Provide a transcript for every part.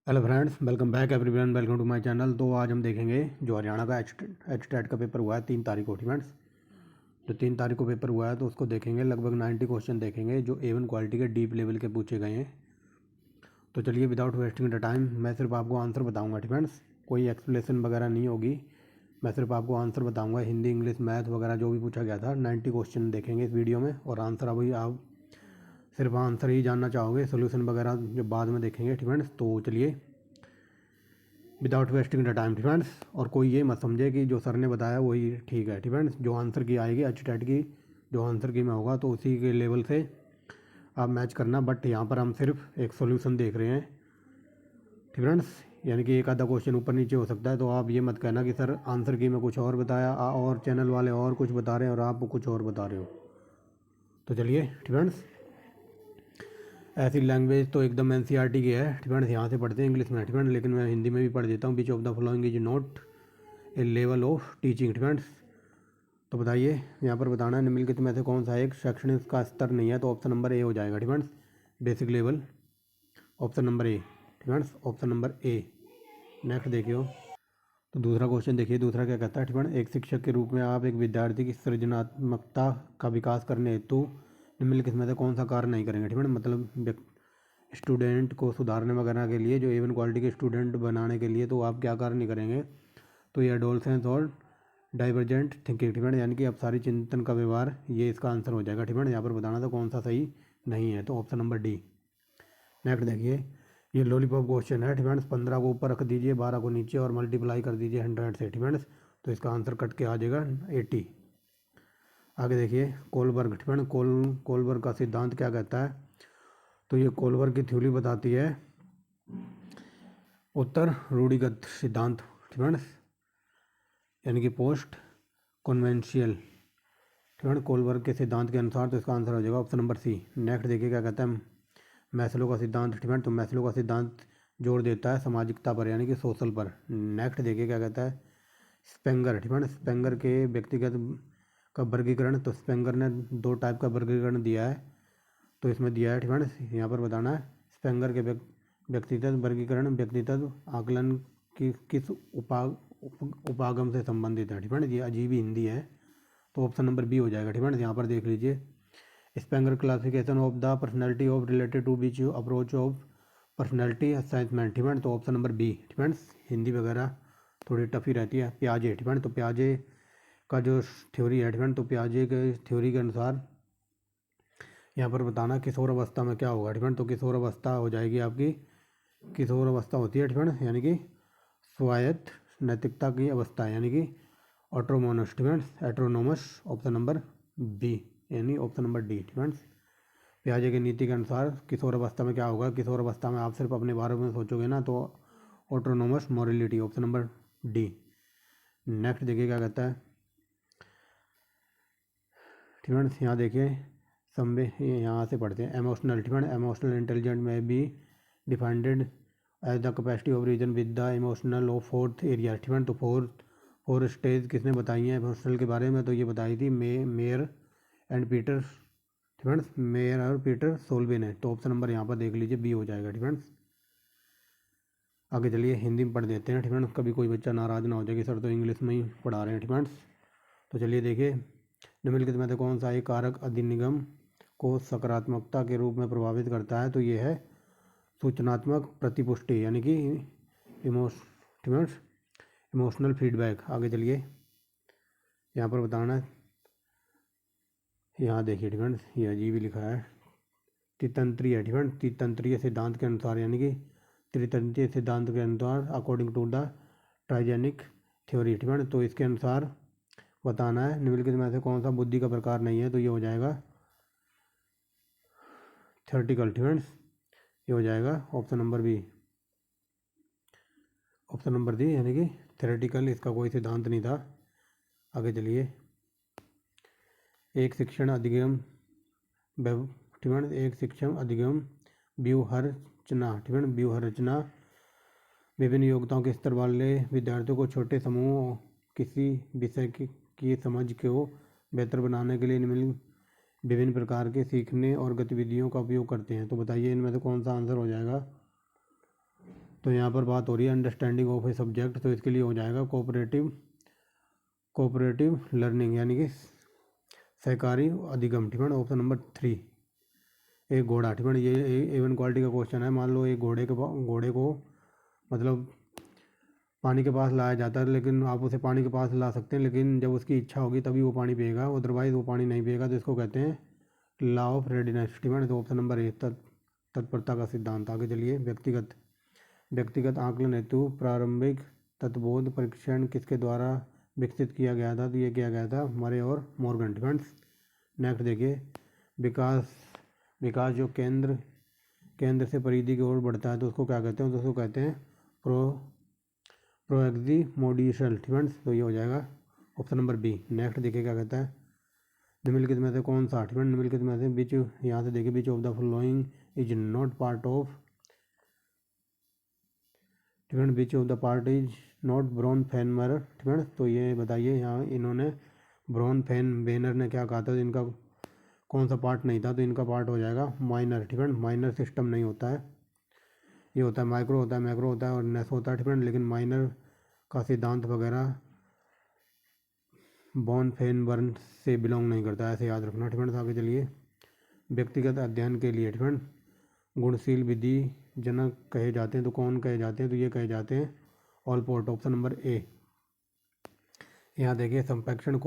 Hello friends, welcome back everyone, welcome to my channel. तो आज हम देखेंगे जो हरियाणा का एच टेट का पेपर हुआ है 3 तारीख को। फ्रेंड्स, जो 3 तारीख को पेपर हुआ है तो उसको देखेंगे। लगभग 90 क्वेश्चन देखेंगे जो A1 क्वालिटी के डीप लेवल के पूछे गए हैं। तो चलिए, विदाउट वेस्टिंग द टाइम, मैं सिर्फ आपको आंसर बताऊँगा। फ्रेंड्स, कोई एक्सप्लेनेशन वगैरह नहीं होगी, मैं सिर्फ आपको आंसर बताऊँगा। हिंदी, इंग्लिश, मैथ वगैरह जो भी पूछा गया था 90 क्वेश्चन देखेंगे इस वीडियो में। और आंसर अभी आप सिर्फ आंसर ही जानना चाहोगे, सोल्यूशन वगैरह जो बाद में देखेंगे। फ्रेंड्स, तो चलिए, without wasting the time. Friends, और कोई ये मत समझे कि जो सर ने बताया वही ठीक है। फ्रेंड्स, जो आंसर की आएगी एच टेट की, जो आंसर की में होगा तो उसी के लेवल से आप मैच करना। बट यहाँ पर हम सिर्फ एक सॉल्यूशन देख रहे हैं। फ्रेंड्स, यानी कि एक आधा क्वेश्चन ऊपर नीचे हो सकता है, तो आप ये मत कहना कि सर आंसर की में कुछ और बताया और चैनल वाले और कुछ बता रहे हैं और आप कुछ और बता रहे हो। तो चलिए फ्रेंड्स, ऐसी लैंग्वेज तो एकदम NCERT की है। फ्रेंड्स, यहाँ से पढ़ते हैं इंग्लिश में। फ्रेंड्स, लेकिन मैं हिंदी में भी पढ़ देता हूँ। विच of the following is not a level of teaching. Friends, तो बताइए, यहाँ पर बताना है निम्नलिखित में से कौन सा एक शैक्षणिक का स्तर नहीं है। तो ऑप्शन नंबर ए हो जाएगा। Friends, basic level, option number ए। फ्रेंड्स, ऑप्शन नंबर ए। नेक्स्ट देखिए, तो दूसरा क्वेश्चन देखिए। दूसरा क्या कहता है? फ्रेंड्स, एक शिक्षक के रूप में आप एक विद्यार्थी की सृजनात्मकता का विकास करने हेतु निम्नलिखित में से कौन सा कार्य नहीं करेंगे। फ्रेंड्स, मतलब स्टूडेंट को सुधारने वगैरह के लिए, जो A1 क्वालिटी के स्टूडेंट बनाने के लिए, तो आप क्या कार्य नहीं करेंगे? तो ये एडोलसेंस और डाइवर्जेंट थिंकिंग। फ्रेंड्स, यानी कि अपसारी चिंतन का व्यवहार, ये इसका आंसर हो जाएगा। फ्रेंड्स, यहाँ पर बताना था कौन सा सही नहीं है, तो ऑप्शन नंबर डी। नेक्स्ट देखिए, ये लॉलीपॉप क्वेश्चन है। फ्रेंड्स, 15 को ऊपर रख दीजिए, 12 को नीचे और मल्टीप्लाई कर दीजिए 100 से। फ्रेंड्स, तो इसका आंसर कट के आ जाएगा 80। आगे देखिए, कोलबर्ग। फ्रेंड्स, कोलबर्ग का सिद्धांत क्या कहता है? तो ये कोलबर्ग की थ्योरी बताती है उत्तर रूढ़िगत सिद्धांत। फ्रेंड्स, यानी कि पोस्ट कॉन्वेंशियल। फ्रेंड्स, कोलबर्ग के सिद्धांत के अनुसार, तो इसका आंसर हो जाएगा ऑप्शन नंबर सी। नेक्स्ट देखिए क्या कहता है, मैस्लो का सिद्धांत। फ्रेंड्स, तो मैस्लो का सिद्धांत जोर देता है सामाजिकता पर, यानी कि सोशल पर। नेक्स्ट देखिए क्या कहता है, स्पेंगर। फ्रेंड्स, स्पेंगर के व्यक्तिगत का वर्गीकरण। तो स्पेंगर ने 2 टाइप का वर्गीकरण दिया है, तो इसमें दिया है। फ्रेंड्स, यहाँ पर बताना है स्पेंगर के व्यक्तिगत वर्गीकरण व्यक्तिगत आकलन की किस उपागम से संबंधित है। फ्रेंड्स, ये अजीब ही हिंदी है, तो ऑप्शन नंबर बी हो जाएगा। फ्रेंड्स, यहाँ पर देख लीजिए, स्पेंगर classification of the personality of related to which approach of personality assessment. Friends, तो option number B. Friends, Hindi वगैरह थोड़ी टफ ही रहती है। पियाजे। फ्रेंड्स, तो पियाजे का जो थ्योरी है, फ्रेंड्स, तो पियाजे के थ्योरी के अनुसार यहाँ पर बताना किशोर अवस्था में क्या होगा। फ्रेंड्स, तो किशोर अवस्था हो जाएगी आपकी, किशोर अवस्था होती है फ्रेंड्स, यानी कि स्वायत्त नैतिकता की अवस्था, यानी कि autonomous. Friends, autonomous, option number B, यानी ऑप्शन नंबर डी। फ्रेंड्स, पियाजे की नीति के अनुसार किशोर अवस्था में क्या होगा? किशोर अवस्था में आप सिर्फ अपने बारे में सोचोगे ना, तो autonomous morality, option number D. Next देखिए क्या कहता है। फ्रेंड्स, यहाँ देखिए, यहाँ से पढ़ते हैं इमोशनल। फ्रेंड्स, इमोशनल इंटेलिजेंट में be defined as the capacity of reason with the emotional of 4th area. Friends, तो फोर स्टेज किसने बताई हैं इमोशनल के बारे में? तो ये बताई थी mayor and Peter. Friends, mayor और पीटर सोल्वे ने। तो ऑप्शन नंबर यहाँ पर देख लीजिए, बी हो जाएगा। फ्रेंड्स, आगे चलिए, हिंदी में पढ़ देते हैं। फ्रेंड्स, कभी कोई बच्चा नाराज़ ना हो जाए कि सर तो इंग्लिश में ही पढ़ा रहे हैं। फ्रेंड्स, तो चलिए देखिए, निम्नलिखित में से कौन सा एक कारक अधिनिगम को सकारात्मकता के रूप में प्रभावित करता है? तो ये है सूचनात्मक प्रतिपुष्टि, यानी कि इमोशनल फीडबैक। आगे चलिए, यहाँ पर बताना है, यहाँ देखिए फ्रेंड्स, ये अजीब ही लिखा है, त्रितंत्रीय। फ्रेंड्स, त्रितंत्रीय सिद्धांत के अनुसार, यानी कि त्रितंत्रीय सिद्धांत के अनुसार, according to the trigenic theory. Friends, तो इसके अनुसार बताना है निम्नलिखित में से कौन सा बुद्धि का प्रकार नहीं है? तो ये हो जाएगा थ्योरेटिकल। फ्रेंड्स, ये हो जाएगा option number B, option number D, यानी कि थ्योरेटिकल इसका कोई सिद्धांत नहीं था। आगे चलिए, एक शिक्षण अधिगम एक शिक्षण अधिगम व्यूहरचना। व्यूहरचना विभिन्न योग्यताओं के स्तर वाले विद्यार्थियों को छोटे समूह किसी विषय की समझ को बेहतर बनाने के लिए विभिन्न प्रकार के सीखने और गतिविधियों का उपयोग करते हैं। तो बताइए, इनमें से कौन सा आंसर हो जाएगा? तो यहाँ पर बात हो रही है अंडरस्टैंडिंग ऑफ ए सब्जेक्ट, तो इसके लिए हो जाएगा कोऑपरेटिव लर्निंग यानी कि सहकारी अधिगम। ठीक है, ऑप्शन नंबर 3 एक घोड़ा। ठीक है, ये A1 क्वालिटी का क्वेश्चन है। मान लो एक घोड़े को मतलब पानी के पास लाया जाता है, लेकिन आप उसे पानी के पास ला सकते हैं, लेकिन जब उसकी इच्छा होगी तभी वो पानी पिएगा, अदरवाइज़ वो पानी नहीं पिएगा। तो इसको कहते हैं लॉ ऑफ रेडीनेस। ठीक है, तो ऑप्शन नंबर ए तत्परता का सिद्धांत। आगे चलिए, व्यक्तिगत आकलन हेतु प्रारंभिक तत्वबोध परीक्षण किसके द्वारा विकसित किया गया था? तो ये किया गया था मरे और मॉर्गन। फ्रेंड्स नेक्स्ट देखिए, विकास जो केंद्र से परिधि की ओर बढ़ता है तो उसको क्या कहते हैं? तो उसको कहते हैं प्रोएक्जिमोडियल। फ्रेंड्स तो ये हो जाएगा ऑप्शन नंबर बी। नेक्स्ट देखिए क्या कहता है, निम्नलिखित में से कौन सा? निम्नलिखित में से बीच, यहाँ से देखिए, which of the following is not part of which of the part is not Bronfenbrenner. ठीक है, तो ये बताइए, यहाँ इन्होंने ब्रॉन फेन बेनर ने क्या कहा था? इनका कौन सा पार्ट नहीं था? तो इनका पार्ट हो जाएगा माइनर। ठीक है, माइनर सिस्टम नहीं होता है, ये होता है माइक्रो होता है, मैक्रो होता है और नेस होता है। ठीक है, लेकिन माइनर का सिद्धांत वगैरह बॉन फेन बर्न से बिलोंग नहीं करता है, ऐसे याद रखना। ठीक है, आगे चलिए, व्यक्तिगत अध्ययन के लिए ठीक है गुणशील विधि जनक कहे जाते हैं, तो कौन कहे जाते हैं? तो ये कहे जाते हैं ऑलपोर्ट। ऑप्शन नंबर ए। यहाँ देखिए, संप्रेक्षण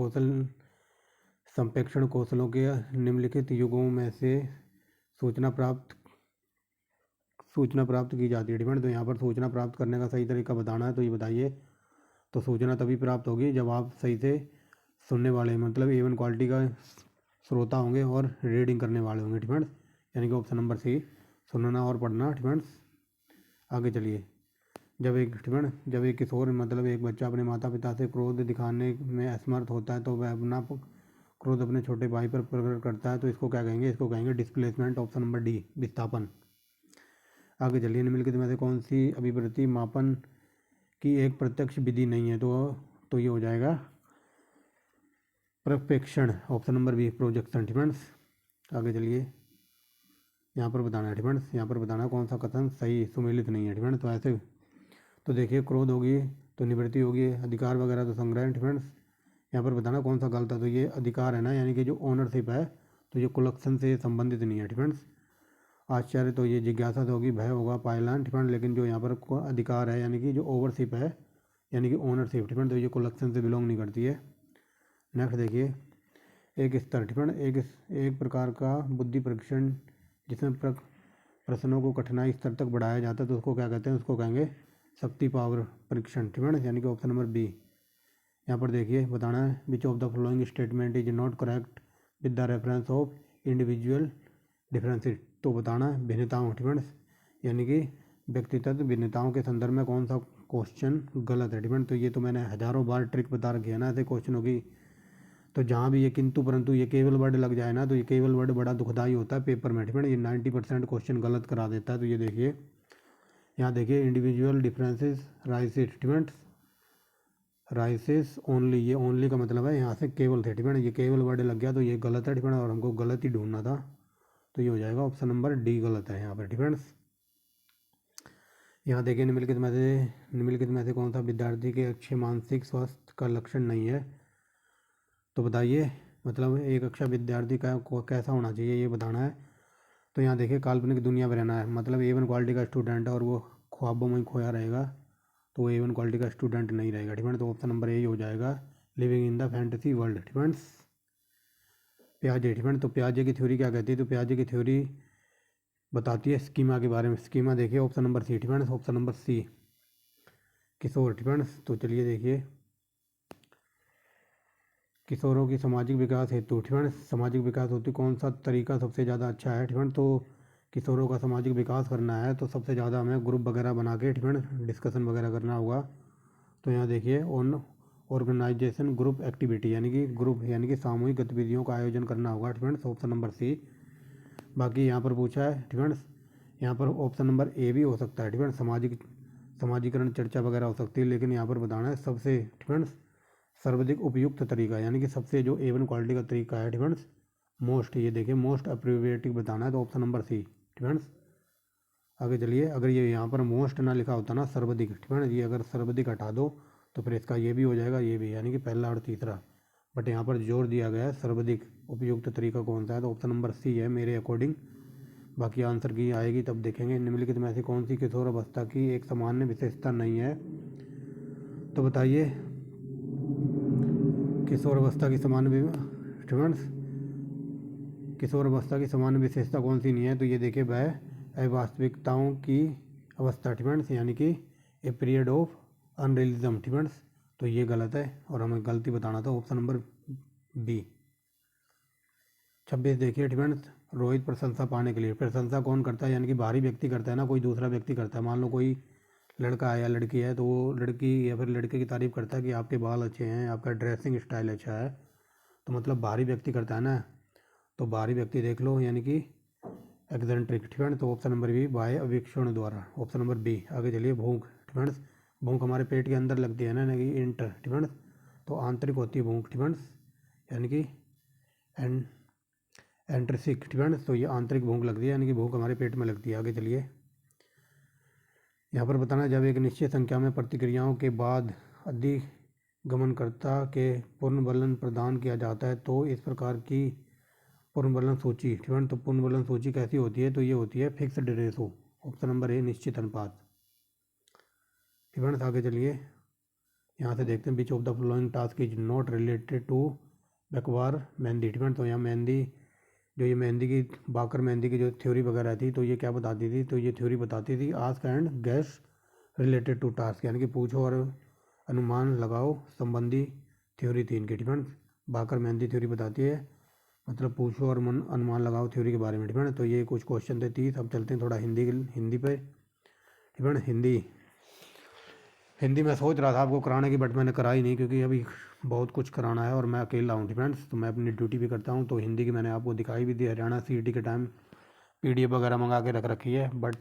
कौशलों के निम्नलिखित युगों में से सूचना प्राप्त की जाती है। डिपेंड, तो यहाँ पर सूचना प्राप्त करने का सही तरीका बताना है, तो ये बताइए। तो सूचना तभी प्राप्त होगी जब आप सही से सुनने वाले, मतलब A1 क्वालिटी का श्रोता होंगे और रीडिंग करने वाले होंगे। डिपेंड, यानी कि ऑप्शन नंबर सी, सुनना और पढ़ना। डिपेंड, आगे चलिए, जब एक किशोर मतलब एक बच्चा अपने माता पिता से क्रोध दिखाने में असमर्थ होता है तो वह अपना क्रोध अपने छोटे भाई पर प्रकट करता है, तो इसको क्या कहेंगे? इसको कहेंगे डिस्प्लेसमेंट। ऑप्शन नंबर डी, विस्थापन। आगे चलिए, निम्नलिखित में से कौन सी अभिवृत्ति मापन की एक प्रत्यक्ष विधि नहीं है? तो ये हो जाएगा प्रक्षेपण। Option number B, projection. Defence, आगे चलिए, यहाँ पर बताना है डिफेंस, यहाँ पर बताना कौन सा कथन सही सुमेलित नहीं है। डिफेंस, तो ऐसे तो देखिए, क्रोध होगी तो निवृत्ति होगी, अधिकार वगैरह तो संग्रह। डिफेंस, यहाँ पर बताना कौन सा गलत है? तो ये अधिकार है ना, यानी कि जो ओनरशिप है, तो ये कलेक्शन से संबंधित नहीं है। डिफेंस, आश्चर्य तो ये जिज्ञासा तो होगी, भय होगा पायलान। डिफेंस, लेकिन जो यहाँ पर अधिकार है यानी कि जो ओवरशिप है यानी कि ओनरशिप, डिफेंस, तो ये कलेक्शन से बिलोंग नहीं करती है। नेक्स्ट देखिए, एक स्तर। डिफेंस, एक प्रकार का बुद्धि परीक्षण जिसमें प्रश्नों को कठिनाई स्तर तक बढ़ाया जाता है, तो उसको क्या कहते हैं? उसको कहेंगे शक्ति पावर परीक्षण। डिफेंस, यानी कि ऑप्शन नंबर बी। यहाँ पर देखिए, बताना है विच of the following statement is not correct with the reference of individual differences. तो बताना है भिन्नताओं। डिफेंस, यानी कि व्यक्तिगत भिन्नताओं के संदर्भ में कौन सा क्वेश्चन गलत है? डिफेंस, तो ये तो मैंने हज़ारों बार ट्रिक बता रखी है ना ऐसे क्वेश्चनों की। तो जहाँ भी ये किंतु परंतु ये केवल वर्ड लग जाए ना, तो ये केवल वर्ड बड़ा दुखदाई होता है पेपर में। डिफेंस, ये 90% क्वेश्चन गलत करा देता है। तो ये देखिए, यहाँ देखिए, इंडिविजुअल डिफरेंसेस राइसेस। डिफेंस, राइसेस ओनली, ये ओनली का मतलब है यहाँ से केवल थे। डिफेंस, ये केवल वर्ड लग गया तो ये गलत है। डिफेंस, और हमको गलत ही ढूंढना था, तो ये हो जाएगा ऑप्शन नंबर डी गलत है यहाँ पर। डिफेंस, यहाँ देखिए, निम्नलिखित में से कौन सा विद्यार्थी के अच्छे मानसिक स्वास्थ्य का लक्षण नहीं है? तो बताइए, मतलब एक अच्छा विद्यार्थी का कैसा होना चाहिए, ये बताना है। तो यहाँ देखिए, काल्पनिक दुनिया में रहना है, मतलब A1 क्वालिटी का स्टूडेंट है और वो ख्वाबों में खोया रहेगा, तो वो A1 क्वालिटी का स्टूडेंट नहीं रहेगा। डिफेंस, तो ऑप्शन नंबर ए ही हो जाएगा, living in the fantasy world. Defence, प्याजे। डिफेंस, तो प्याजे की थ्योरी क्या कहती है? तो प्याजे की थ्योरी बताती है स्कीमा के बारे में। स्कीमा देखिए, option number C. Defence, option number C, Kishore. Defence, तो चलिए देखिए, किशोरों की सामाजिक विकास हेतु। डिफेंस, सामाजिक विकास हेतु कौन सा तरीका सबसे ज़्यादा अच्छा है? डिफेंस, तो किशोरों का सामाजिक विकास करना है तो सबसे ज़्यादा हमें ग्रुप वगैरह बना के डिफेंस डिस्कशन वगैरह करना होगा। तो यहाँ देखिए, ऑर्गेनाइजेशन ग्रुप एक्टिविटी, यानी कि सामूहिक गतिविधियों का आयोजन करना होगा। Defence, option number C. बाकी यहाँ पर पूछा है डिफेंस, यहाँ पर ऑप्शन नंबर ए भी हो सकता है। डिफेंस, समाजीकरण चर्चा वगैरह हो सकती है, लेकिन यहाँ पर बताना है सबसे डिफेंस सर्वाधिक उपयुक्त तरीका, यानी कि सबसे जो A1 क्वालिटी का तरीका है डिफेंस मोस्ट, ये देखिए मोस्ट अप्रोप्रिएट बताना है, तो ऑप्शन नंबर सी। डिफेंस, आगे चलिए, अगर ये यहाँ पर मोस्ट ना लिखा होता ना सर्वाधिक, ठीक है ना, ये अगर सर्वाधिक हटा दो तो फिर इसका ये भी हो जाएगा, ये भी, यानी कि पहला और तीसरा। बट यहाँ पर जोर दिया गया है सर्वाधिक उपयुक्त तरीका कौन सा है, तो ऑप्शन नंबर सी है मेरे अकॉर्डिंग। बाकी आंसर की आएगी तब देखेंगे। निम्नलिखित में ऐसी कौन सी किशोर अवस्था की एक सामान्य विशेषता नहीं है, तो बताइए किशोर अवस्था की सामान्य स्टूडेंट्स, किशोर अवस्था की सामान्य विशेषता कौन सी नहीं है, तो ये देखिए वह अवास्तविकताओं की अवस्था, स्टूडेंट्स, यानी कि ए पीरियड ऑफ अनरियलिज्म, स्टूडेंट्स। तो ये गलत है और हमें गलती बताना था, ऑप्शन नंबर बी। 26 देखिए स्टूडेंट्स, रोहित प्रशंसा पाने के लिए, प्रशंसा कौन करता है, यानी कि बाहरी व्यक्ति करता है ना, कोई दूसरा व्यक्ति करता है। मान लो कोई लड़का है या लड़की है, तो वो लड़की या फिर लड़के की तारीफ करता है कि आपके बाल अच्छे हैं, आपका ड्रेसिंग स्टाइल अच्छा है, तो मतलब बाहरी व्यक्ति करता है ना, तो बाहरी व्यक्ति देख लो, यानी कि एक्सेंट्रिक, ठीक है। तो ऑप्शन नंबर बी, बाह्य अवीक्षण द्वारा, ऑप्शन नंबर बी। आगे चलिए, भूख, ठीक है, भूख हमारे पेट के अंदर लगती है ना कि इंटर, ठीक है, तो आंतरिक होती है भूख, ठीक है, यानी कि एंट्रिसिक, ठीक है, तो ये आंतरिक भूख लगती है, यानी कि भूख हमारे पेट में लगती है। आगे चलिए, यहाँ पर बताना, जब एक निश्चित संख्या में प्रतिक्रियाओं के बाद अधिगमनकर्ता के पुनर्वलन प्रदान किया जाता है तो इस प्रकार की पुनर्वलन सूची, ठीक है, तो पुनर्वलन सूची कैसी होती है, तो ये होती है फिक्स्ड रेशो, ऑप्शन नंबर ए, निश्चित अनुपात, ठीक है। आगे चलिए, यहाँ से देखते हैं, which of the following task is not related to backward mehndi, ठीक है, तो यहाँ मेहंदी, जो ये मेहंदी की बाकर मेहंदी की जो थ्योरी वगैरह थी, तो ये क्या बताती थी, तो ये थ्योरी बताती थी ask and guess related to task, यानी कि पूछो और अनुमान लगाओ संबंधी थ्योरी थी इनकी, ठीक है। बाकर मेहंदी थ्योरी बताती है, मतलब पूछो और अनुमान लगाओ थ्योरी के बारे में, ठीक है। तो ये कुछ क्वेश्चन थे 30। अब चलते हैं थोड़ा हिंदी पे, ठीक है। हिंदी मैं सोच रहा था आपको कराने की, बट मैंने कराई नहीं क्योंकि अभी बहुत कुछ कराना है और मैं अकेला हूँ, फ्रेंड्स, तो मैं अपनी ड्यूटी भी करता हूँ। तो हिंदी की मैंने आपको दिखाई भी दी, हरियाणा सीईटी के टाइम PDF वगैरह मंगा के रख रखी है, बट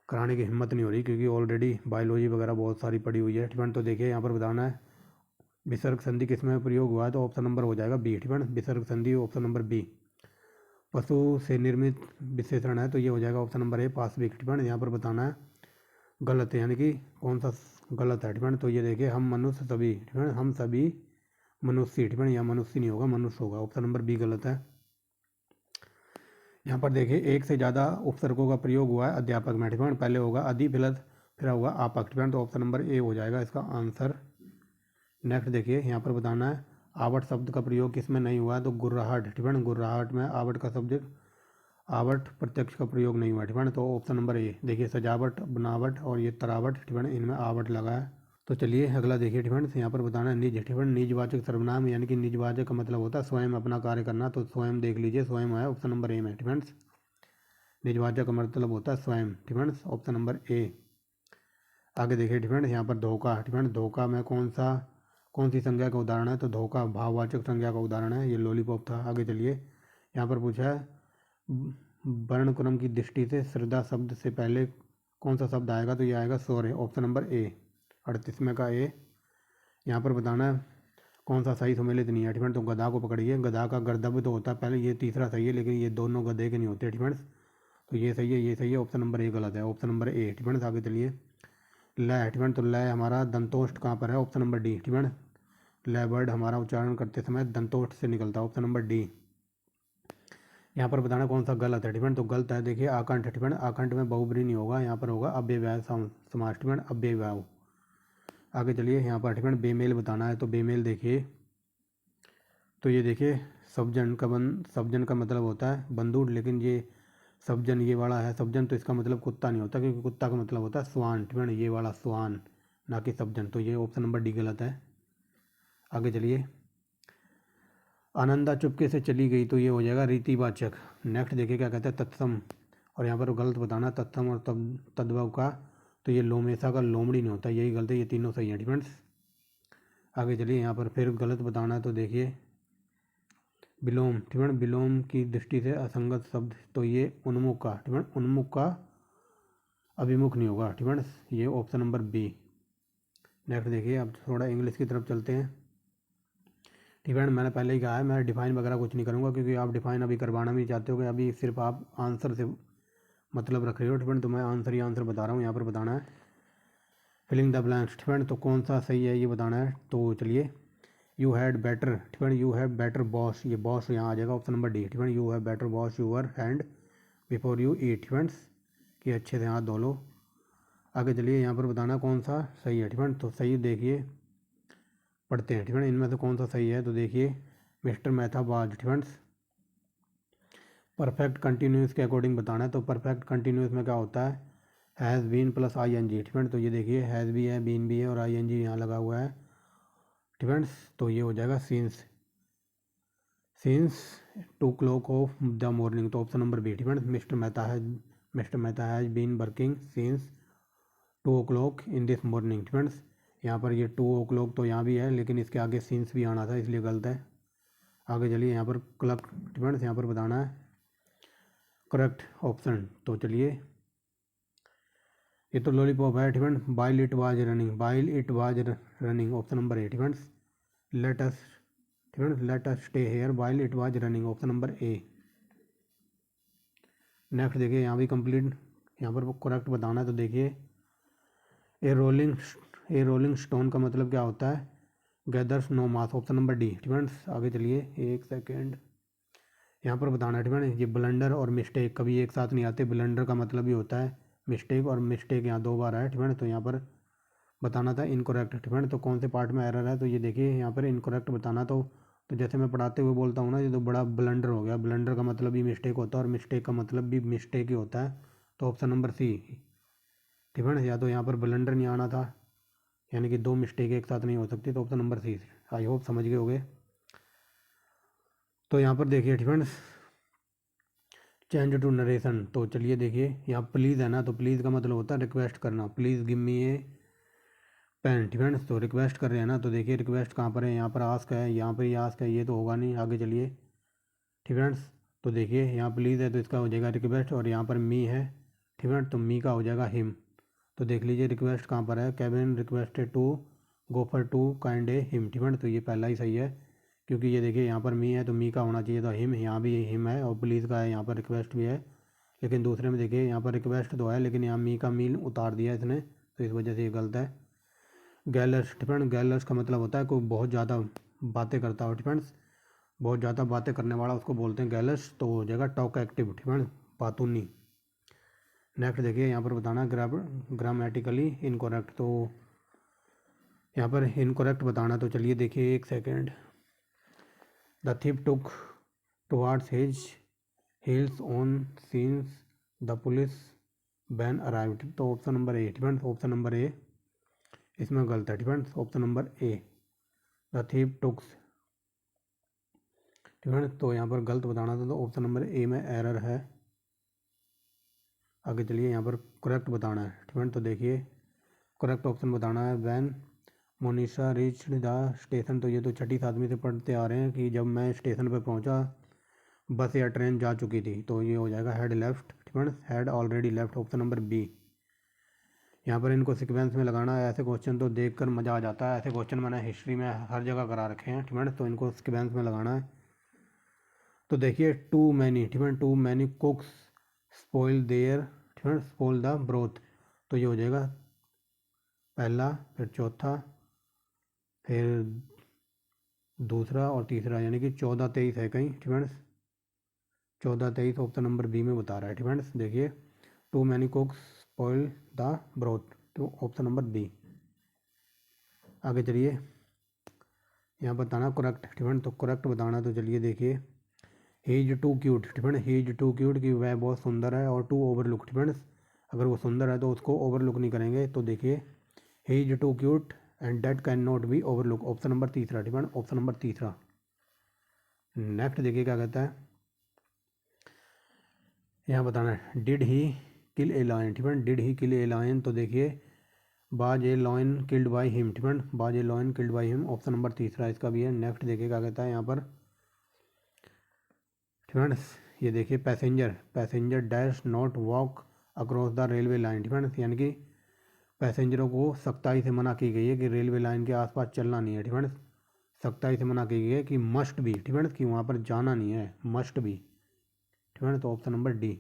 कराने की हिम्मत नहीं हो रही क्योंकि ऑलरेडी बायोलॉजी वगैरह बहुत सारी पड़ी हुई है, ठीक है। तो देखिए, यहाँ पर बताना है विसर्ग संधि किसमें प्रयोग हुआ है, तो ऑप्शन नंबर हो जाएगा बी, ठीक है। विसर्ग संधि ऑप्शन नंबर बी। पशु से निर्मित विशेषण है, तो ये हो जाएगा ऑप्शन नंबर ए, पाशविक, ठीक है। यहाँ पर बताना है गलत है, यानी कि कौन सा गलत है, ठीक है। तो ये देखिए, हम मनुष्य सभी, ठीक है, हम सभी मनुष्य, ठीक है, यहाँ मनुष्य नहीं होगा, मनुष्य होगा, ऑप्शन नंबर बी गलत है। यहाँ पर देखिए, एक से ज़्यादा उपसर्गों का प्रयोग हुआ है अध्यापक में, ठीक है, पहले होगा अधि फिर होगा आपक, ठीक है, तो ऑप्शन नंबर ए हो जाएगा इसका आंसर। नेक्स्ट देखिए, यहाँ पर बताना है आवट शब्द का प्रयोग किसमें नहीं हुआ है, तो गुर्राहट, ठीक है, गुर्राहट में आवट का शब्द, आवट प्रत्यक्ष का प्रयोग नहीं हुआ, ठीक है। तो ऑप्शन नंबर ए देखिए, सजावट, बनावट और ये तरावट, ठीक है, इनमें आवट लगा है। तो चलिए अगला देखिए, ठीक है, यहाँ पर बताना है निज, ठीक है, निजवाचक सर्वनाम, यानी कि निजवाचक का मतलब होता है स्वयं अपना कार्य करना, तो स्वयं देख लीजिए, स्वयं है ऑप्शन नंबर ए में, ठीक है। निजवाचक का मतलब होता है स्वयं, ठीक है, ऑप्शन नंबर ए। आगे देखिए, ठीक है, यहाँ पर धोखा, ठीक है, धोखा में कौन सी संज्ञा का उदाहरण है, तो धोखा भाववाचक संज्ञा का उदाहरण है, ये लॉलीपॉप था। आगे चलिए, यहाँ पर पूछा है वर्णक्रम की दृष्टि से श्रद्धा शब्द से पहले कौन सा शब्द आएगा, तो ये आएगा शौर्य, ऑप्शन नंबर ए, 38 का ए। यहाँ पर बताना है कौन सा सही सम्मिलित नहीं है, ठीक है, तो गधा को पकड़िए, गधा का गर्दभ तो होता है पहले, ये तीसरा सही है, लेकिन ये दोनों गधे के नहीं होते, ठीक है, तो ये सही है, ये सही है, ऑप्शन नंबर ए गलत है, ऑप्शन नंबर ए, ठीक है। आगे चलिए, लय, ठीक है, तो लय हमारा दंतोष्ठ कहाँ पर है, ऑप्शन नंबर डी, ठीक है। लय वर्ड हमारा उच्चारण करते समय दंतोष्ठ से निकलता है, ऑप्शन नंबर डी। यहाँ पर बताना कौन सा गलत है, ठीक है, तो गलत है देखिए आकंठ, ठीक है, आकंठ में बहुब्री नहीं होगा, यहाँ पर होगा अव्ययवाय समास, ठीक है, अव्ययवाय। आगे चलिए, यहाँ पर ठीक है बेमेल बताना है, तो बेमेल देखिए, तो ये देखिए सब्जन का मतलब होता है बंदूक, लेकिन ये सब्जन ये वाला है सब्जन, तो इसका मतलब कुत्ता नहीं होता क्योंकि कुत्ता का मतलब होता है स्वान, ठीक है, ये वाला स्वान ना कि सब्जन, तो ये ऑप्शन नंबर डी गलत है। आगे चलिए, आनंदा चुपके से चली गई, तो ये हो जाएगा रीतिवाचक। नेक्स्ट देखिए क्या कहते हैं तत्सम, और यहाँ पर गलत बताना तत्सम और तद्भव का, तो ये लोमेशा का लोमड़ी नहीं होता, यही गलत है, ये तीनों सही है डिफेंड्स। आगे चलिए, यहाँ पर फिर गलत बताना है, तो देखिए विलोम, ठीक है, विलोम की दृष्टि से असंगत शब्द, तो ये उन्मुख का, ठीक है, उन्मुख का अभिमुख नहीं होगा, ठीक है, ये ऑप्शन नंबर बी। नेक्स्ट देखिए, अब थोड़ा इंग्लिश की तरफ चलते हैं, ठीक है, मैंने पहले ही कहा है मैं डिफाइन वगैरह कुछ नहीं करूँगा क्योंकि आप डिफाइन अभी करवाना भी चाहते हो कि अभी सिर्फ आप आंसर से मतलब रख रही हो स्टूडेंट, तो मैं आंसर ही आंसर बता रहा हूँ, यहाँ पर बताना है फिलिंग द ब्लैंक्स स्टूडेंट। तो कौन सा सही है ये बताना है। तो चलिए, you had better student, you have better boss, ये बॉस यहाँ आ जाएगा option number D student. You have better boss your hand before you eat students, कि अच्छे से हाथ धो लो। आगे चलिए, यहाँ पर बताना कौन सा सही है स्टूडेंट। तो सही देखिए, पढ़ते हैं स्टूडेंट, इनमें से कौन सा सही है। तो देखिए, mister Mehta was students. Perfect continuous के अकॉर्डिंग बताना है। तो परफेक्ट कंटिन्यूस में क्या होता है, has been plus I N G student. तो ये देखिए, हैज़ भी है, बीन भी है और आई एन जी यहाँ लगा हुआ है स्टूडेंट्स। तो ये हो जाएगा since 2 o'clock of the morning. तो option number B student. Mister Mehta has been working since 2 o'clock in this morning students. यहाँ पर ये 2 o'clock तो यहाँ भी है, लेकिन इसके आगे सिंस भी आना था, इसलिए गलत है। आगे चलिए, यहाँ पर क्लक स्टूडेंट्स, यहाँ पर बताना है करेक्ट ऑप्शन। तो चलिए, ये तो लॉलीपॉप है student. Bile it was running option number A students. Let us stay here while it was running option number A. Next देखिए, यहाँ भी कंप्लीट, यहाँ पर करेक्ट बताना है। तो देखिए, ए रोलिंग स्टोन का मतलब क्या होता है, गैदर्स नो मास ऑप्शन नंबर डी स्टूडेंट्स। आगे चलिए, एक सेकेंड, यहाँ पर बताना है स्टूडेंट, ये ब्लंडर और मिस्टेक कभी एक साथ नहीं आते। ब्लंडर का मतलब ही होता है मिस्टेक, और मिस्टेक यहाँ 2 बार है स्टूडेंट। तो यहाँ पर बताना था इनकरेक्ट स्टूडेंट। तो कौन से पार्ट में एरर है, तो ये देखिए यहाँ पर इनकरेक्ट बताना। तो जैसे मैं पढ़ाते हुए बोलता हूँ ना, ये तो बड़ा ब्लंडर हो गया। ब्लंडर का मतलब भी मिस्टेक होता है, और मिस्टेक का मतलब भी मिस्टेक ही होता है। तो ऑप्शन नंबर सी स्टूडेंट। या तो यहाँ पर ब्लंडर नहीं आना था, यानी कि 2 मिस्टेक एक साथ नहीं हो सकती। तो option number C. I hope समझ गए होगे। तो यहाँ पर देखिए स्टूडेंट्स, चेंज टू नरेशन। तो चलिए देखिए, यहाँ प्लीज़ है ना, तो प्लीज़ का मतलब होता है रिक्वेस्ट करना। Please give me a pen students. तो रिक्वेस्ट कर रहे हैं ना, तो देखिए रिक्वेस्ट कहाँ पर है, यहाँ पर आस्क है, यहाँ पर ही आस्क है, ये तो होगा नहीं। आगे चलिए स्टूडेंट्स, तो देखिए यहाँ प्लीज़ है, तो इसका हो जाएगा रिक्वेस्ट, और यहाँ पर मी है स्टूडेंट, तो मी का हो जाएगा हिम। तो देख लीजिए रिक्वेस्ट कहाँ पर है, Kevin requested to go for to kind a him student. तो ये पहला ही सही है, क्योंकि ये देखिए यहाँ पर मी है, तो मी का होना चाहिए था हिम। यहाँ भी हिम है, और प्लीज़ का है, यहाँ पर रिक्वेस्ट भी है, लेकिन दूसरे में देखिए यहाँ पर रिक्वेस्ट तो है, लेकिन यहाँ मी का मील उतार दिया इसने, तो इस वजह से ये गलत है। गैलर्स स्टूडेंट, गैलर्स का मतलब होता है कोई बहुत ज़्यादा बातें करता हो स्टूडेंट्स, बहुत ज़्यादा बातें करने वाला उसको बोलते हैं गैलर्स। तो हो जाएगा टॉक एक्टिव स्टूडेंट, बातूनी। नेक्स्ट देखिए, यहाँ पर बताना ग्रामेटिकली इनकरेक्ट। तो यहाँ पर इनकरेक्ट बताना। तो चलिए देखिए, एक second, the thief took towards his heels on seeing the police van arrived. तो option number A student, option number A इसमें गलत है student. Option number A the thief tooks student. तो यहाँ पर गलत बताना था, तो ऑप्शन नंबर ए में एरर है। आगे चलिए, यहाँ पर करेक्ट बताना है स्टूडेंट। तो देखिए, करेक्ट ऑप्शन बताना है, when Monisha reach the station. तो ये तो छठी सातवीं से पढ़ते आ रहे हैं कि जब मैं स्टेशन पर पहुँचा, बस या ट्रेन जा चुकी थी। तो ये हो जाएगा had left student, had already left option number B. यहाँ पर इनको सीक्वेंस में लगाना है। ऐसे क्वेश्चन तो देखकर मज़ा आ जाता है, ऐसे क्वेश्चन मैंने हिस्ट्री में हर जगह करा रखे हैं स्टूडेंट, तो इनको सीक्वेंस में लगाना है। तो देखिए, too many cooks spoil their student, spoil the broth. तो ये हो जाएगा पहला, फिर चौथा, फिर दूसरा और तीसरा, यानी कि 14-23 है कहीं स्टूडेंट्स। 14-23 ऑप्शन नंबर बी में बता रहा है स्टूडेंट्स। देखिए, too many cooks spoil the broth, तो ऑप्शन नंबर बी। आगे चलिए, यहाँ बताना करेक्ट स्टूडेंट। तो करेक्ट बताना। तो चलिए देखिए, he is too cute student, he is too cute, कि वह बहुत सुंदर है, और टू ओवरलुक स्टूडेंट्स, अगर वो सुंदर है तो उसको ओवरलुक नहीं करेंगे। तो देखिए, he is too cute and that can not be overlook option number तीसरा स्टूडेंट, ऑप्शन नंबर तीसरा। नेक्स्ट देखिए क्या कहता है, यहाँ बताना है, did he kill a lion student, did he kill a lion. तो देखिए, was a lion killed by him student, was a lion killed by him, option number तीसरा इसका भी है। नेक्स्ट देखिए क्या कहता है यहाँ पर स्टूडेंट्स, ये देखिए, passenger dash not walk across the railway line students, यानी कि पैसेंजरों को सख्ताई से मना की गई है कि रेलवे लाइन के आसपास चलना नहीं है स्टूडेंट्स। सख्ताई से मना की गई है कि मस्ट बी स्टूडेंट्स, कि वहाँ पर जाना नहीं है, मस्ट बी स्टूडेंट। तो ऑप्शन नंबर डी।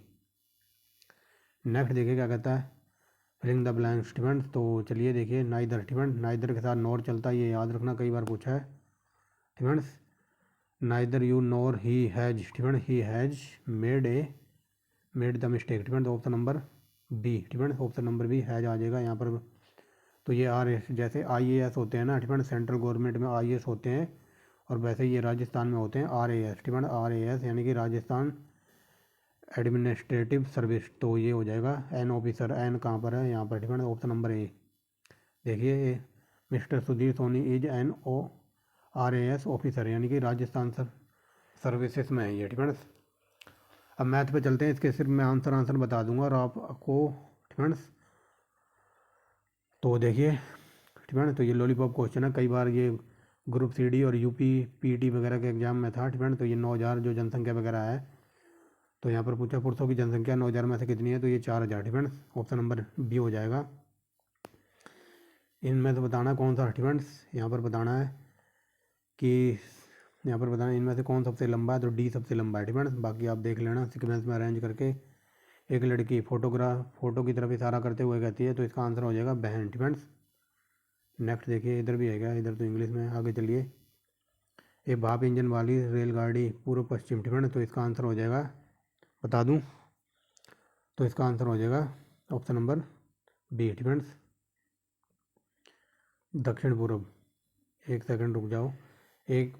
नेक्स्ट देखिए क्या कहता है, फिलिंग द ब्लैंक्स स्टेटमेंट। तो चलिए देखिए, नाइदर स्टेटमेंट, नाइदर के साथ नॉर चलता है, ये याद रखना, कई बार पूछा है statements. Neither you nor he has statement, he has made the mistake statement. Option number B statement, option number B has आ जाएगा यहाँ पर। तो ये जैसे IAS होते हैं ना स्टेटमेंट, सेंट्रल गवर्नमेंट में IAS होते हैं, और वैसे ये राजस्थान में होते हैं RAS स्टेटमेंट, RAS यानी कि राजस्थान एडमिनिस्ट्रेटिव सर्विस। तो ये हो जाएगा एन ऑफिसर, एन कहाँ पर है यहाँ पर स्टेटमेंट, ऑप्शन नंबर ए। देखिए mister Sudhir Soni is an RAS officer, यानी कि राजस्थान सर्विसेज में है ये स्टेटमेंट्स। अब मैथ पे चलते हैं, इसके सिर्फ मैं आंसर बता दूंगा और आपको स्टेटमेंट्स। तो देखिए स्टेटमेंट, तो ये लॉलीपॉप क्वेश्चन है, कई बार ये ग्रुप CD और UP PT वगैरह के एग्जाम में था स्टेटमेंट। तो ये 9000 जो जनसंख्या वगैरह है, तो यहाँ पर पूछा पुरुषों की जनसंख्या 9000 में से कितनी है, तो ये 4000 स्टेटमेंट, ऑप्शन नंबर बी हो जाएगा। इनमें से बताना कौन सा स्टेटमेंट्स, यहाँ पर बताना है कि यहाँ पर बताना इनमें से कौन सबसे लंबा है, तो डी सबसे लंबा है स्टेटमेंट्स। बाकी आप देख लेना सीक्वेंस में अरेंज करके। एक लड़की फोटो की तरफ इशारा करते हुए कहती है, तो इसका आंसर हो जाएगा बहन स्टेटमेंट्स। नेक्स्ट देखिए, इधर भी है क्या, इधर तो इंग्लिश में, आगे चलिए। एक भाप इंजन वाली रेलगाड़ी पूर्व पश्चिम स्टेटमेंट, तो इसका आंसर हो जाएगा, बता दूं, तो इसका आंसर हो जाएगा ऑप्शन नंबर बी स्टेटमेंट्स, दक्षिण पूर्व। एक सेकंड रुक जाओ, एक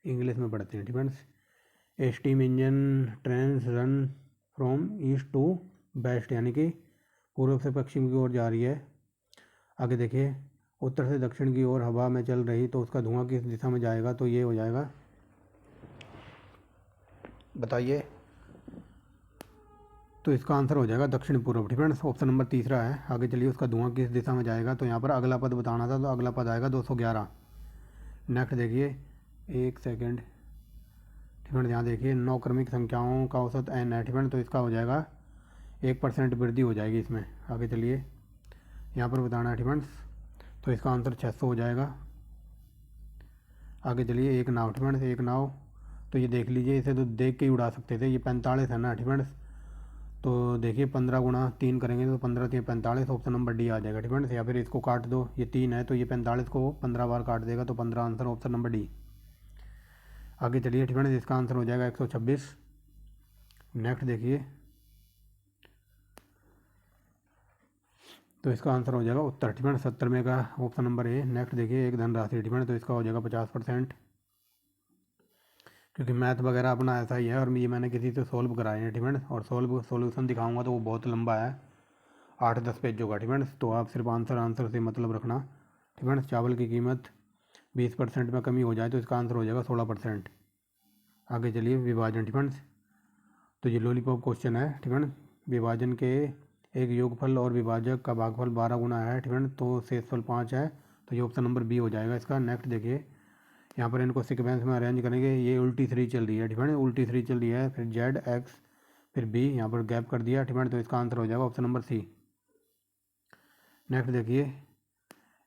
इंग्लिश में पढ़ते हैं statements. A steam engine trains run from east to west, यानी कि पूर्व से पश्चिम की ओर जा रही है। आगे देखिए, उत्तर से दक्षिण की ओर हवा में चल रही, तो उसका धुआं किस दिशा में जाएगा, तो ये हो जाएगा, बताइए। तो इसका आंसर हो जाएगा दक्षिण पूर्व स्टेटमेंट्स, ऑप्शन नंबर तीसरा है। आगे चलिए, उसका धुआं किस दिशा में जाएगा, तो यहाँ पर अगला पद बताना था, तो अगला पद आएगा 211। नेक्स्ट देखिए, एक सेकेंड स्टेटमेंट, यहाँ देखिए, 9 क्रमिक संख्याओं का औसत n है स्टेटमेंट, तो इसका हो जाएगा 1% वृद्धि हो जाएगी इसमें। आगे चलिए, यहाँ पर बताना है स्टेटमेंट्स, तो इसका आंसर 600 हो जाएगा। आगे चलिए, एक नाव स्टेटमेंट्स, एक नाव, तो ये देख लीजिए, इसे तो देख के ही उड़ा सकते थे, ये 45 है ना स्टेटमेंट्स। तो देखिए 15 गुणा 3 करेंगे तो 15 3 45, ऑप्शन नंबर डी आ जाएगा स्टेटमेंट्स। या फिर इसको काट दो, ये 3 है तो ये 45 को 15 बार काट देगा, तो 15 आंसर, ऑप्शन नंबर डी। आगे चलिए स्टेटमेंट्स, इसका आंसर हो जाएगा 126। नेक्स्ट देखिए, तो इसका आंसर हो जाएगा उत्तर स्टेटमेंट 70 में का, ऑप्शन नंबर ए। नेक्स्ट देखिए, एक धनराशि स्टेटमेंट, तो इसका हो जाएगा 50%, क्योंकि मैथ वगैरह अपना ऐसा ही है, और ये मैंने किसी से सॉल्व कराए हैं स्टेटमेंट, और सॉल्यूशन दिखाऊंगा तो वो बहुत लंबा है, 8-10 पेजों का स्टेटमेंट्स। तो आप सिर्फ आंसर से मतलब रखना स्टेटमेंट्स। चावल की कीमत 20% में कमी हो जाए, तो इसका आंसर हो जाएगा 16%। आगे चलिए, विभाजन स्टेटमेंट्स, तो ये लॉलीपॉप क्वेश्चन है स्टेटमेंट। विभाजन के एक योगफल और विभाजक का भागफल 12 गुना है स्टेटमेंट, तो शेषफल 5 है, तो ये ऑप्शन नंबर बी हो जाएगा इसका। नेक्स्ट देखिए, यहाँ पर इनको सीक्वेंस में अरेंज करेंगे, ये उल्टी 3 चल रही है स्टेटमेंट, उल्टी 3 चल रही है, फिर जेड एक्स फिर बी, यहाँ पर गैप कर दिया स्टेटमेंट, तो इसका आंसर हो जाएगा ऑप्शन नंबर सी। नेक्स्ट देखिए,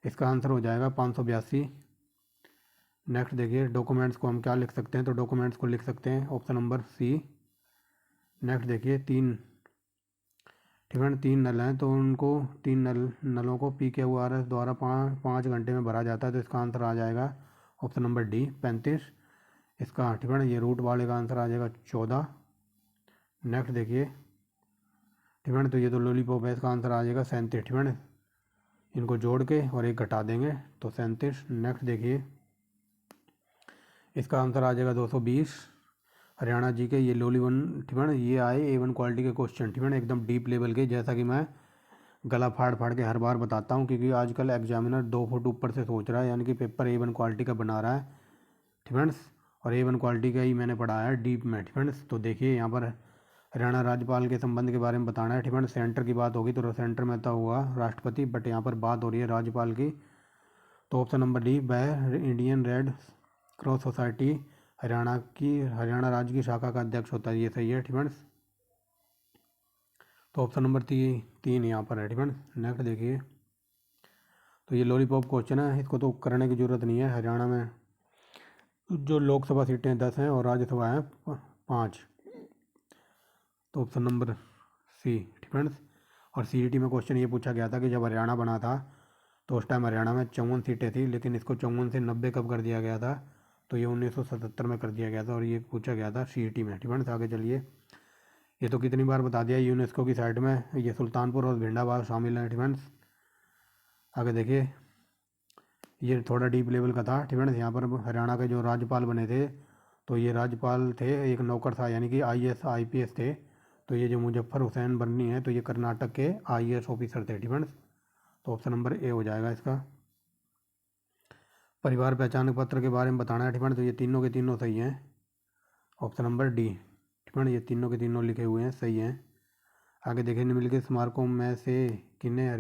इसका आंसर हो जाएगा 582। नेक्स्ट देखिए, डॉक्यूमेंट्स को हम क्या लिख सकते हैं, तो डॉक्यूमेंट्स को लिख सकते हैं ऑप्शन नंबर सी। नेक्स्ट देखिए, 3 नल हैं, तो उनको 3 नलों को PQRS द्वारा 5 घंटे में भरा जाता है, तो इसका आंसर आ जाएगा ऑप्शन नंबर डी 35। इसका स्टेटमेंट, ये रूट वाले का आंसर आ जाएगा 14। नेक्स्ट देखिए स्टेटमेंट, तो ये तो लॉलीपॉप है, इसका आंसर आ जाएगा 37 स्टेटमेंट, इनको जोड़ के और एक घटा देंगे तो 37। नेक्स्ट देखिए, इसका आंसर आ जाएगा 220। हरियाणा जी के ये लोली वन स्टेटमेंट, ये आए A1 क्वालिटी के क्वेश्चन स्टेटमेंट, एकदम डीप लेवल के, जैसा कि मैं गला फाड़ फाड़ के हर बार बताता हूँ, क्योंकि आजकल एग्जामिनर 2 फुट ऊपर से सोच रहा है, यानी कि पेपर A1 क्वालिटी का बना रहा है स्टेटमेंट्स, और A1 क्वालिटी का ही मैंने पढ़ाया है डीप में स्टेटमेंट्स। तो देखिए, यहाँ पर हरियाणा राज्यपाल के संबंध के बारे में बताना है स्टेटमेंट। सेंटर की बात होगी तो सेंटर में तो हुआ राष्ट्रपति, बट यहाँ पर बात हो रही है राज्यपाल की, तो ऑप्शन नंबर डी वह Indian red cross society Haryana राज्य की शाखा का अध्यक्ष होता है, ये सही है स्टेटमेंट्स। तो ऑप्शन नंबर 3 यहाँ पर है स्टेटमेंट। नेक्स्ट देखिए, तो ये लॉलीपॉप क्वेश्चन है, इसको तो करने की ज़रूरत नहीं है। हरियाणा में जो लोकसभा सीटें 10 हैं और राज्यसभा हैं 5, तो ऑप्शन नंबर सी डिफेंस। और CET में क्वेश्चन ये पूछा गया था कि जब हरियाणा बना था तो उस टाइम हरियाणा में 54 सीटें थी, लेकिन इसको 54 से 90 कब कर दिया गया था, तो ये 1977 में कर दिया गया था और ये पूछा गया था CET में डिफेंस। आगे चलिए, ये तो कितनी बार बता दिया, यूनेस्को की साइट में ये सुल्तानपुर और भिंडाबाद शामिल हैं डिफेंस। आगे देखिए, ये थोड़ा डीप लेवल का था डिफेंस। यहाँ पर हरियाणा के जो राज्यपाल बने थे तो ये राज्यपाल थे एक नौकरशाह यानी कि IAS IPS थे। तो ये जो मुजफ्फर हुसैन बन्नी है तो ये कर्नाटक के IAS ऑफिसर थे डिफेंस। तो ऑप्शन नंबर ए हो जाएगा इसका। परिवार पहचान पत्र के बारे में बताना है डिफेंस। तो ये तीनों के तीनों सही हैं, ऑप्शन नंबर डी डिफेंस। ये तीनों के तीनों लिखे हुए हैं, सही हैं। आगे देखिए, निम्नलिखित स्मारकों में से किन्हें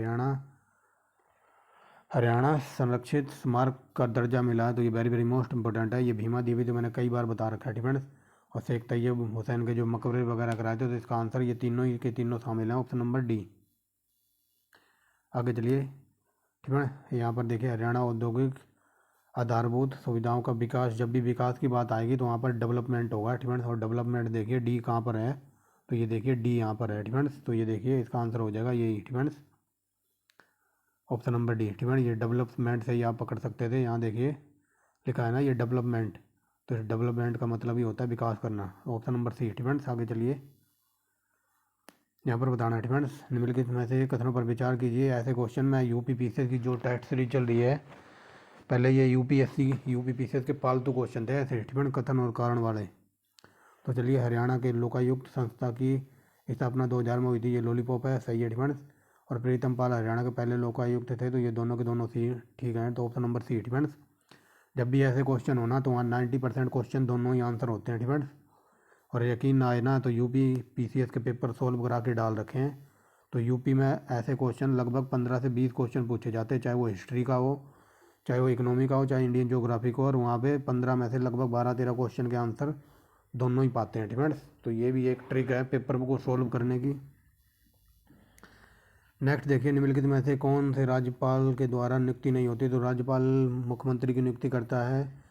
हरियाणा संरक्षित स्मारक का दर्जा मिला है, तो ये वेरी वेरी मोस्ट इंपॉर्टेंट है। ये भीमा देवी तो मैंने कई बार बता रखा है डिफेंस। और शेख तैयब हुसैन के जो मकबरे वगैरह कराए थे, तो इसका आंसर ये तीनों ही के तीनों शामिल हैं, ऑप्शन नंबर डी। आगे चलिए डिफेंस, यहाँ पर देखिए, हरियाणा औद्योगिक आधारभूत सुविधाओं का विकास, जब भी विकास की बात आएगी तो वहाँ पर डेवलपमेंट होगा डिफेंस। और डेवलपमेंट देखिए डी कहाँ पर है, तो ये देखिए डी यहाँ पर है डिफेंस। तो ये देखिए इसका आंसर हो जाएगा यही defence, option number D defence. ये डेवलपमेंट से ही आप पकड़ सकते थे, यहाँ देखिए लिखा है ना ये डेवलपमेंट, तो इस डेवलपमेंट का मतलब ही होता है विकास करना, ऑप्शन नंबर सी डिफेंस। आगे चलिए, यहाँ पर बताना है डिफेंस, निम्नलिखित में से कथनों पर विचार कीजिए। ऐसे क्वेश्चन में UPPCS की जो टेस्ट सीरीज चल रही है, पहले ये UPPCS के पालतू क्वेश्चन थे ऐसे डिफेंस, कथन और कारण वाले। तो चलिए, हरियाणा के लोकायुक्त संस्था की स्थापना 2000 में हुई थी, ये लॉलीपॉप है, सही है डिफेंस। और प्रीतम पाल हरियाणा के पहले लोकायुक्त थे, तो ये दोनों के दोनों सी ठीक हैं, तो ऑप्शन नंबर सी डिफेंस। जब भी ऐसे क्वेश्चन होना तो वहाँ 90% क्वेश्चन दोनों ही आंसर होते हैं डिफेंस। और यकीन ना आए ना तो UPPCS के पेपर सोल्व करा के डाल रखे हैं, तो यूपी में ऐसे क्वेश्चन लगभग 15 से 20 क्वेश्चन पूछे जाते हैं, चाहे वो हिस्ट्री का हो, चाहे वो इकोनॉमी का हो, चाहे इंडियन ज्योग्राफी का हो, और वहाँ पे 15 में से लगभग 12-13 क्वेश्चन के आंसर दोनों ही पाते हैं डिफेंस। तो ये भी एक ट्रिक है पेपर को सोल्व करने की। नेक्स्ट देखिए, निम्नलिखित में से कौन से राज्यपाल के द्वारा नियुक्ति नहीं होती, तो राज्यपाल मुख्यमंत्री की नियुक्ति करता है।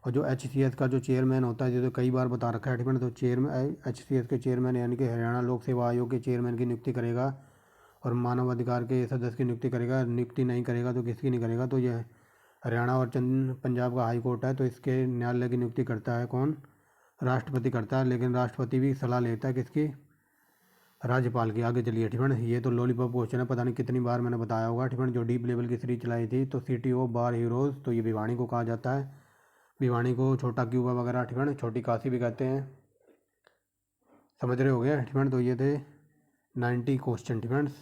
और जो HCS का जो चेयरमैन होता है, जो तो कई बार बता रखा है डिफेंस, तो चेयरमैन HCS के चेयरमैन यानी कि हरियाणा लोक सेवा आयोग के चेयरमैन की नियुक्ति करेगा। और मानव अधिकार के सदस्य की नियुक्ति करेगा। नियुक्ति नहीं करेगा तो किसकी नहीं करेगा, तो यह हरियाणा और पंजाब का हाई कोर्ट है, तो इसके न्यायालय की नियुक्ति करता है कौन, राष्ट्रपति करता है। लेकिन राष्ट्रपति भी सलाह लेता है किसकी, राज्यपाल की। आगे चलिए डिफेंस, ये तो लॉलीपॉप क्वेश्चन है, पता नहीं कितनी बार मैंने बताया होगा डिफेंस। जो डीप लेवल की सीरीज चलाई थी, तो CTO बार हीरोज़, तो ये भिवानी को कहा जाता है। भिवानी को छोटा क्यूबा वगैरह डिफेंस, छोटी काशी भी कहते हैं, समझ रहे हो गए डिफेंस। तो ये थे 90 क्वेश्चन डिफेंस,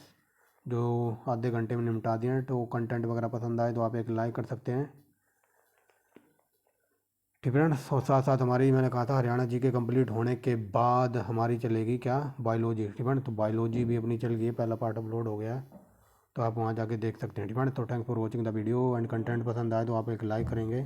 जो आधे घंटे में निपटा दिए हैं। तो कंटेंट वगैरह पसंद आए तो आप एक लाइक कर सकते हैं डिफेंस। और साथ साथ हमारी, मैंने कहा था हरियाणा GK कंप्लीट होने के बाद हमारी चलेगी क्या, बायोलॉजी डिफेंस। तो बायोलॉजी भी अपनी चल गई है, पहला पार्ट अपलोड हो गया है, तो आप वहाँ जाके देख सकते हैं डिफेंस। तो thanks for watching the video and content पसंद आए तो आप एक लाइक करेंगे।